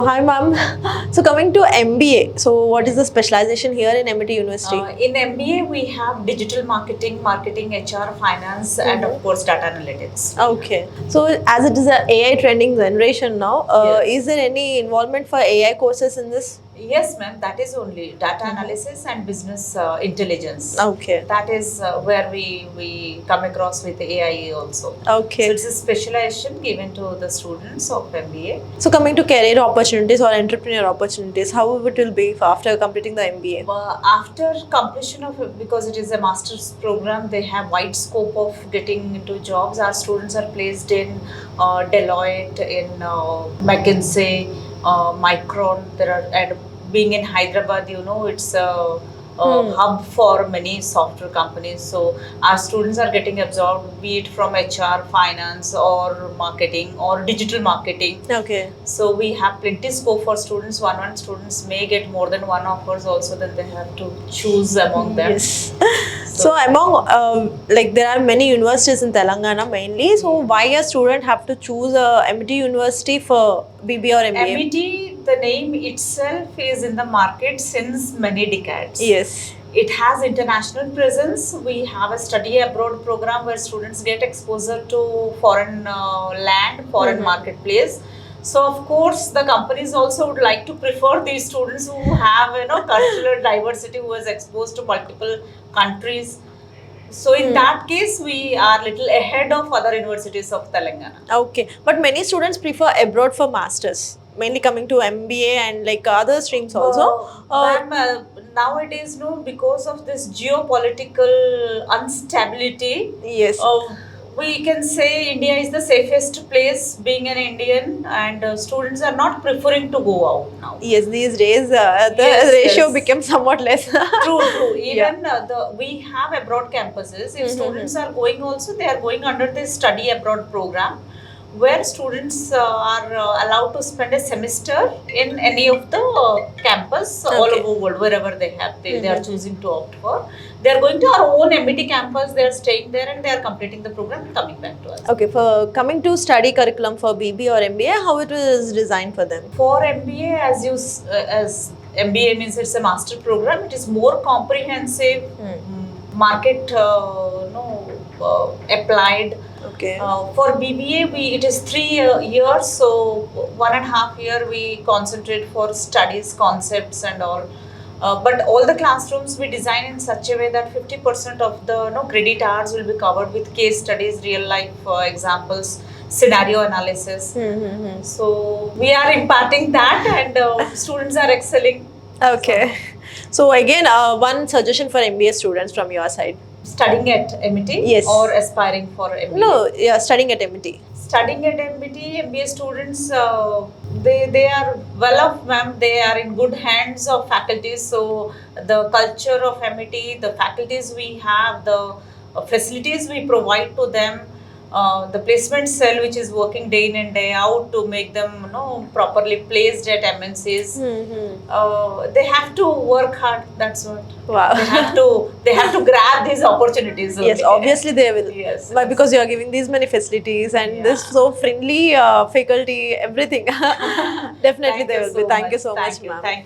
Hi, ma'am. So coming to MBA, so what is the specialization here in MIT University? In MBA, we have digital marketing, marketing, HR, finance, and of course, data analytics. Okay. So as it is a AI trending generation now, Yes. is there any involvement for AI courses in this? Yes, ma'am, that is only data analysis and business intelligence. Okay. That is where we come across with AI also. Okay. So it's a specialization given to the students of MBA. So coming to career opportunities or entrepreneur opportunities, how it will be for after completing the MBA? After completion of it, because it is a master's program, they have wide scope of getting into jobs. Our students are placed in Deloitte, in McKinsey, Micron. There are, and being in Hyderabad, it's a hub for many software companies. So our students are getting absorbed, be it from HR, finance, or marketing, or digital marketing. Okay. So we have plenty scope for students. One students may get more than one offers also. Then they have to choose among them. Yes. So among like there are many universities in Telangana mainly. So why a student have to choose a MIT University for BBA or MBA? MIT, the name itself is in the market since many decades. Yes. It has international presence. We have a study abroad program where students get exposure to foreign land, foreign marketplace. So of course, the companies also would like to prefer these students who have cultural diversity, who is exposed to multiple countries. So in that case, we are little ahead of other universities of Telangana. Okay, but many students prefer abroad for masters, mainly coming to MBA and like other streams also. Ma'am, nowadays, no, because of this geopolitical instability, Yes. we can say India is the safest place being an Indian, and students are not preferring to go out now. Yes, these days the Yes, ratio yes. became somewhat less. True. Yeah. Even we have abroad campuses. If students are going also, they are going under this study abroad program, where students are allowed to spend a semester in any of the campus all Okay. over world, wherever they are choosing to opt for. They are going to our own MIT campus. They are staying there and they are completing the program and coming back to us. Okay, for coming to study curriculum for BBA or MBA, how it is designed for them? For MBA, as MBA means it's a master program, it is more comprehensive, market applied. Okay. For BBA, it is 3 years, so 1.5 year we concentrate for studies, concepts, and all. But all the classrooms we design in such a way that 50% of the credit hours will be covered with case studies, real life examples, scenario analysis. So we are imparting that, and students are excelling. Okay. So again, one suggestion for MBA students from your side. Studying at MIT, Yes. or aspiring for MBA? No, yeah, studying at MIT. Studying at MBA students, they are well off, ma'am. They are in good hands of faculties. So the culture of MIT, the faculties we have, the facilities we provide to them, the placement cell which is working day in and day out to make them properly placed at MNCs. They have to work hard. That's what. Wow. They have to grab these opportunities. Yes, only. obviously they will. Yes. Why? Because you are giving these many facilities and this so friendly faculty, everything. Definitely Thank they you will be. so Thank you much. so Thank much, you. ma'am. Thank you.